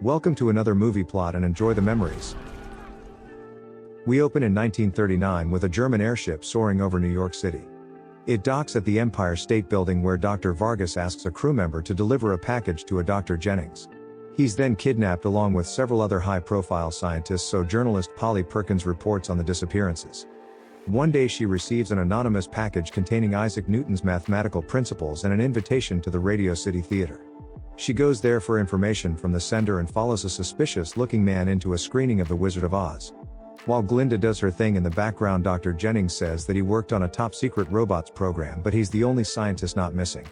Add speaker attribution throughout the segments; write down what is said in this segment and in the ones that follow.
Speaker 1: Welcome to another movie plot and enjoy the memories. We open in 1939 with a German airship soaring over New York City. It docks at the Empire State Building where Dr. Vargas asks a crew member to deliver a package to a Dr. Jennings. He's then kidnapped along with several other high-profile scientists, so journalist Polly Perkins reports on the disappearances. One day she receives an anonymous package containing Isaac Newton's mathematical principles and an invitation to the Radio City Theater. She goes there for information from the sender and follows a suspicious-looking man into a screening of The Wizard of Oz. While Glinda does her thing in the background, Dr. Jennings says that he worked on a top-secret robots program, but he's the only scientist not missing.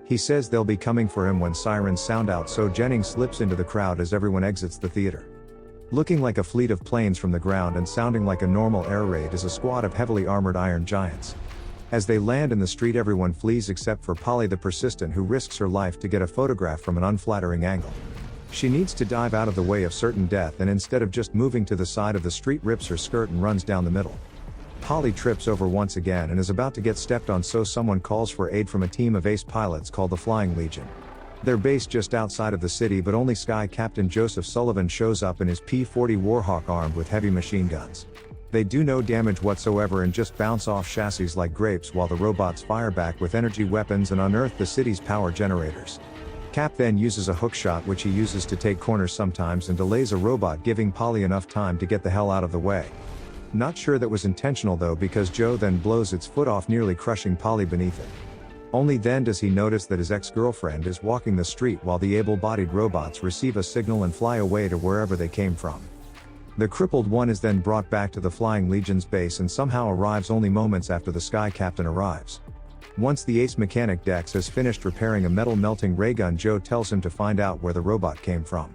Speaker 1: He says they'll be coming for him when sirens sound out, so Jennings slips into the crowd as everyone exits the theater. Looking like a fleet of planes from the ground and sounding like a normal air raid is a squad of heavily armored iron giants. As they land in the street, everyone flees except for Polly the persistent, who risks her life to get a photograph from an unflattering angle. She needs to dive out of the way of certain death, and instead of just moving to the side of the street, rips her skirt and runs down the middle. Polly trips over once again and is about to get stepped on, so someone calls for aid from a team of ace pilots called the Flying Legion. They're based just outside of the city, but only Sky Captain Joseph Sullivan shows up in his P-40 Warhawk armed with heavy machine guns. They do no damage whatsoever and just bounce off chassis like grapes, while the robots fire back with energy weapons and unearth the city's power generators. Cap then uses a hook shot, which he uses to take corners sometimes, and delays a robot, giving Polly enough time to get the hell out of the way. Not sure that was intentional though, because Joe then blows its foot off, nearly crushing Polly beneath it. Only then does he notice that his ex-girlfriend is walking the street, while the able-bodied robots receive a signal and fly away to wherever they came from. The crippled one is then brought back to the Flying Legion's base and somehow arrives only moments after the Sky Captain arrives. Once the ace mechanic Dex has finished repairing a metal melting ray gun, Joe tells him to find out where the robot came from.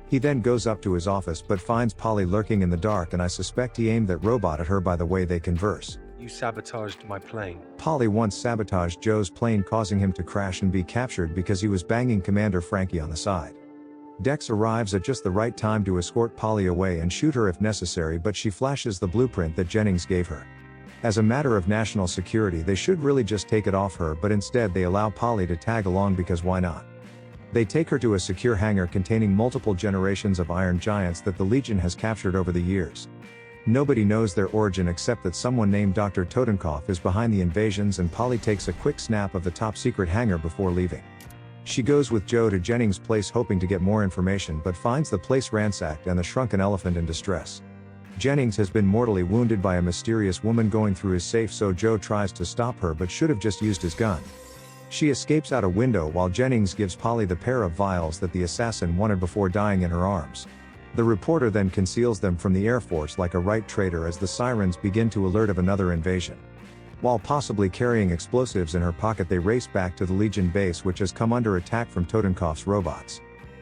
Speaker 1: He then goes up to his office but finds Polly lurking in the dark, and I suspect he aimed that robot at her by the way they converse.
Speaker 2: You sabotaged my plane.
Speaker 1: Polly once sabotaged Joe's plane, causing him to crash and be captured because he was banging Commander Franky on the side. Dex arrives at just the right time to escort Polly away and shoot her if necessary, but she flashes the blueprint that Jennings gave her. As a matter of national security, they should really just take it off her, but instead they allow Polly to tag along because why not? They take her to a secure hangar containing multiple generations of iron giants that the Legion has captured over the years. Nobody knows their origin except that someone named Dr. Totenkopf is behind the invasions, and Polly takes a quick snap of the top-secret hangar before leaving. She goes with Joe to Jennings' place hoping to get more information, but finds the place ransacked and the shrunken elephant in distress. Jennings has been mortally wounded by a mysterious woman going through his safe, so Joe tries to stop her but should have just used his gun. She escapes out a window while Jennings gives Polly the pair of vials that the assassin wanted before dying in her arms. The reporter then conceals them from the Air Force like a right traitor as the sirens begin to alert of another invasion. While possibly carrying explosives in her pocket, they race back to the Legion base, which has come under attack from Totenkopf's robots.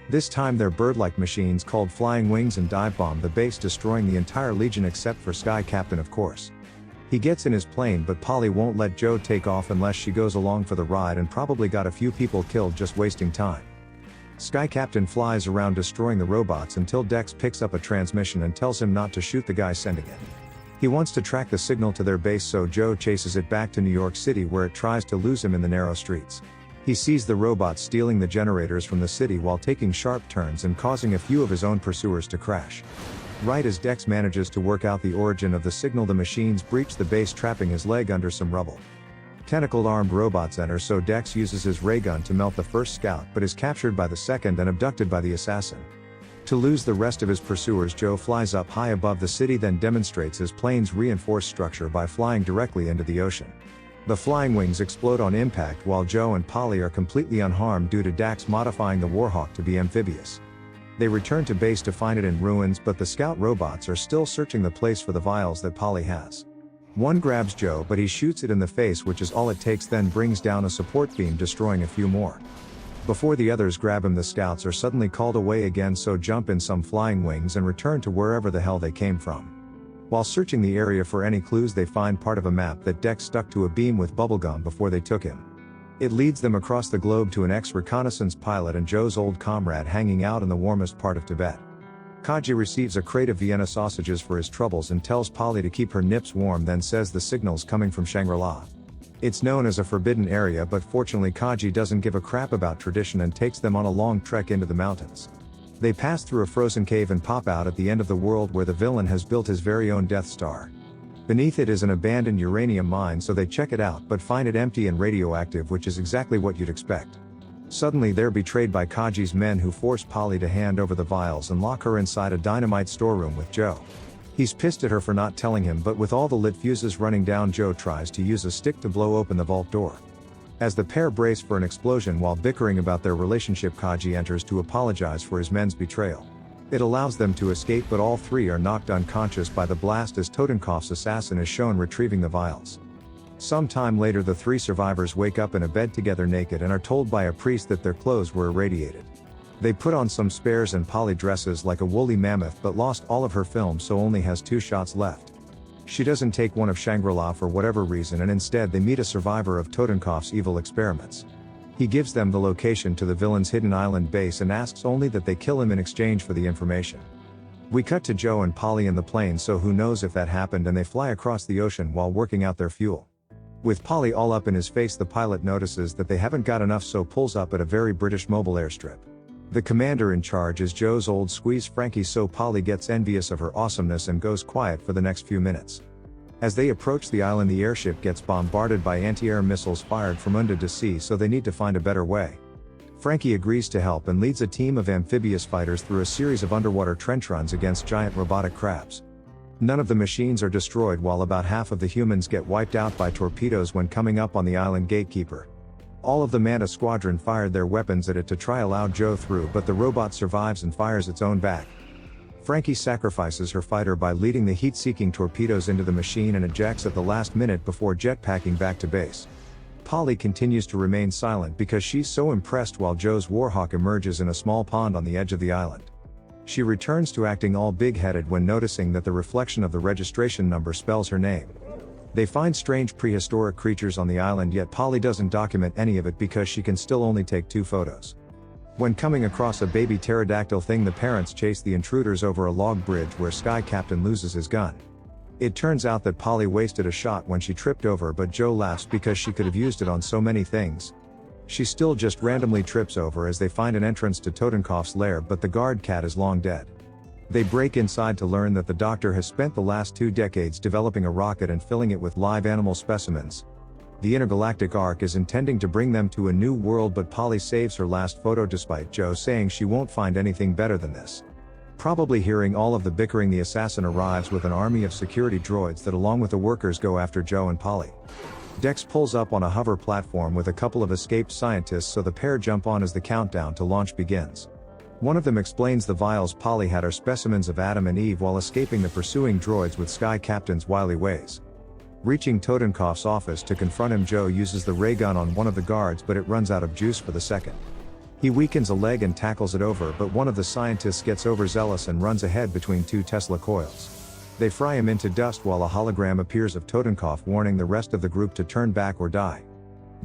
Speaker 1: This time their bird-like machines called Flying Wings and dive bomb the base, destroying the entire Legion except for Sky Captain, of course. He gets in his plane, but Polly won't let Joe take off unless she goes along for the ride, and probably got a few people killed just wasting time. Sky Captain flies around destroying the robots until Dex picks up a transmission and tells him not to shoot the guy sending it. He wants to track the signal to their base, so Joe chases it back to New York City, where it tries to lose him in the narrow streets. He sees the robots stealing the generators from the city while taking sharp turns and causing a few of his own pursuers to crash. Right as Dex manages to work out the origin of the signal, the machines breach the base, trapping his leg under some rubble. Tentacled armed robots enter, so Dex uses his ray gun to melt the first scout, but is captured by the second and abducted by the assassin. To lose the rest of his pursuers, Joe flies up high above the city, then demonstrates his plane's reinforced structure by flying directly into the ocean. The flying wings explode on impact, while Joe and Polly are completely unharmed due to Dax modifying the Warhawk to be amphibious. They return to base to find it in ruins, but the scout robots are still searching the place for the vials that Polly has. One grabs Joe, but he shoots it in the face, which is all it takes, then brings down a support beam, destroying a few more. Before the others grab him, the scouts are suddenly called away again, so jump in some flying wings and return to wherever the hell they came from. While searching the area for any clues, they find part of a map that Dex stuck to a beam with bubblegum before they took him. It leads them across the globe to an ex-reconnaissance pilot and Joe's old comrade hanging out in the warmest part of Tibet. Kaji receives a crate of Vienna sausages for his troubles and tells Polly to keep her nips warm, then says the signal's coming from Shangri-La. It's known as a forbidden area, but fortunately Kaji doesn't give a crap about tradition and takes them on a long trek into the mountains. They pass through a frozen cave and pop out at the end of the world where the villain has built his very own Death Star. Beneath it is an abandoned uranium mine, so they check it out but find it empty and radioactive, which is exactly what you'd expect. Suddenly they're betrayed by Kaji's men, who force Paley to hand over the vials and lock her inside a dynamite storeroom with Joe. He's pissed at her for not telling him, but with all the lit fuses running down, Joe tries to use a stick to blow open the vault door. As the pair brace for an explosion while bickering about their relationship, Kaji enters to apologize for his men's betrayal. It allows them to escape, but all three are knocked unconscious by the blast as Totenkoff's assassin is shown retrieving the vials. Some time later, the three survivors wake up in a bed together naked and are told by a priest that their clothes were irradiated. They put on some spares and Paley dresses like a woolly mammoth but lost all of her film, so only has 2 shots left. She doesn't take one of Shangri-La for whatever reason, and instead they meet a survivor of Totenkoff's evil experiments. He gives them the location to the villain's hidden island base and asks only that they kill him in exchange for the information. We cut to Joe and Paley in the plane, so who knows if that happened, and they fly across the ocean while working out their fuel. With Paley all up in his face, the pilot notices that they haven't got enough, so pulls up at a very British mobile airstrip. The commander in charge is Joe's old squeeze Franky, so Paley gets envious of her awesomeness and goes quiet for the next few minutes. As they approach the island, the airship gets bombarded by anti-air missiles fired from under the sea, so they need to find a better way. Franky agrees to help and leads a team of amphibious fighters through a series of underwater trench runs against giant robotic crabs. None of the machines are destroyed, while about half of the humans get wiped out by torpedoes when coming up on the island gatekeeper. All of the Manta squadron fired their weapons at it to try allow Joe through, but the robot survives and fires its own back. Franky sacrifices her fighter by leading the heat-seeking torpedoes into the machine and ejects at the last minute before jetpacking back to base. Paley continues to remain silent because she's so impressed, while Joe's Warhawk emerges in a small pond on the edge of the island. She returns to acting all big-headed when noticing that the reflection of the registration number spells her name. They find strange prehistoric creatures on the island, yet Paley doesn't document any of it because she can still only take 2 photos. When coming across a baby pterodactyl thing, the parents chase the intruders over a log bridge where Sky Captain loses his gun. It turns out that Paley wasted a shot when she tripped over, but Joe laughs because she could have used it on so many things. She still just randomly trips over as they find an entrance to Totenkoff's lair, but the guard cat is long dead. They break inside to learn that the doctor has spent the last 2 decades developing a rocket and filling it with live animal specimens. The intergalactic arc is intending to bring them to a new world, but Paley saves her last photo despite Joe saying she won't find anything better than this. Probably hearing all of the bickering, the assassin arrives with an army of security droids that, along with the workers, go after Joe and Paley. Dex pulls up on a hover platform with a couple of escaped scientists, so the pair jump on as the countdown to launch begins. One of them explains the vials Paley had are specimens of Adam and Eve while escaping the pursuing droids with Sky Captain's wily ways. Reaching Totenkoff's office to confront him, Joe uses the ray gun on one of the guards, but it runs out of juice for the second. He weakens a leg and tackles it over, but one of the scientists gets overzealous and runs ahead between 2 Tesla coils. They fry him into dust while a hologram appears of Totenkoff, warning the rest of the group to turn back or die.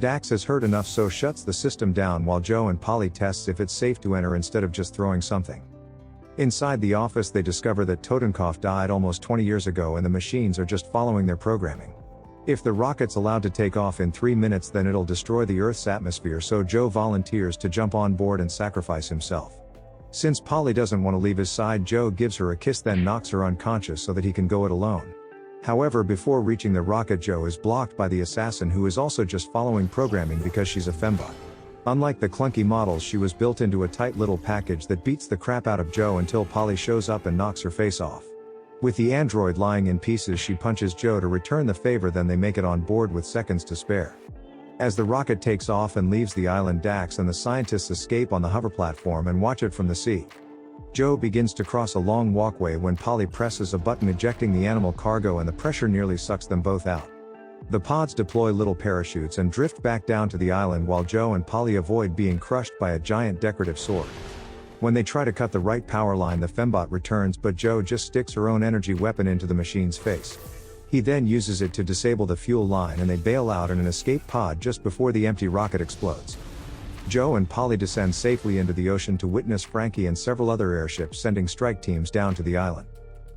Speaker 1: Dax has heard enough, so shuts the system down while Joe and Paley tests if it's safe to enter instead of just throwing something. Inside the office, they discover that Totenkoff died almost 20 years ago and the machines are just following their programming. If the rocket's allowed to take off in 3 minutes, then it'll destroy the Earth's atmosphere, so Joe volunteers to jump on board and sacrifice himself. Since Paley doesn't want to leave his side, Joe gives her a kiss, then knocks her unconscious so that he can go it alone. However, before reaching the rocket, Joe is blocked by the assassin, who is also just following programming because she's a fembot. Unlike the clunky models, she was built into a tight little package that beats the crap out of Joe until Paley shows up and knocks her face off. With the android lying in pieces, she punches Joe to return the favor, then they make it on board with seconds to spare. As the rocket takes off and leaves the island, Dax and the scientists escape on the hover platform and watch it from the sea. Joe begins to cross a long walkway when Paley presses a button ejecting the animal cargo, and the pressure nearly sucks them both out. The pods deploy little parachutes and drift back down to the island while Joe and Paley avoid being crushed by a giant decorative sword. When they try to cut the right power line, the fembot returns, but Joe just sticks her own energy weapon into the machine's face. He then uses it to disable the fuel line and they bail out in an escape pod just before the empty rocket explodes. Joe and Paley descend safely into the ocean to witness Franky and several other airships sending strike teams down to the island.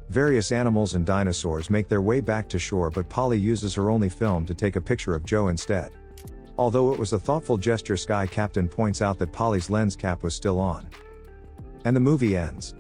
Speaker 1: Various animals and dinosaurs make their way back to shore, but Paley uses her only film to take a picture of Joe instead. Although it was a thoughtful gesture, Sky Captain points out that Paley's lens cap was still on. And the movie ends.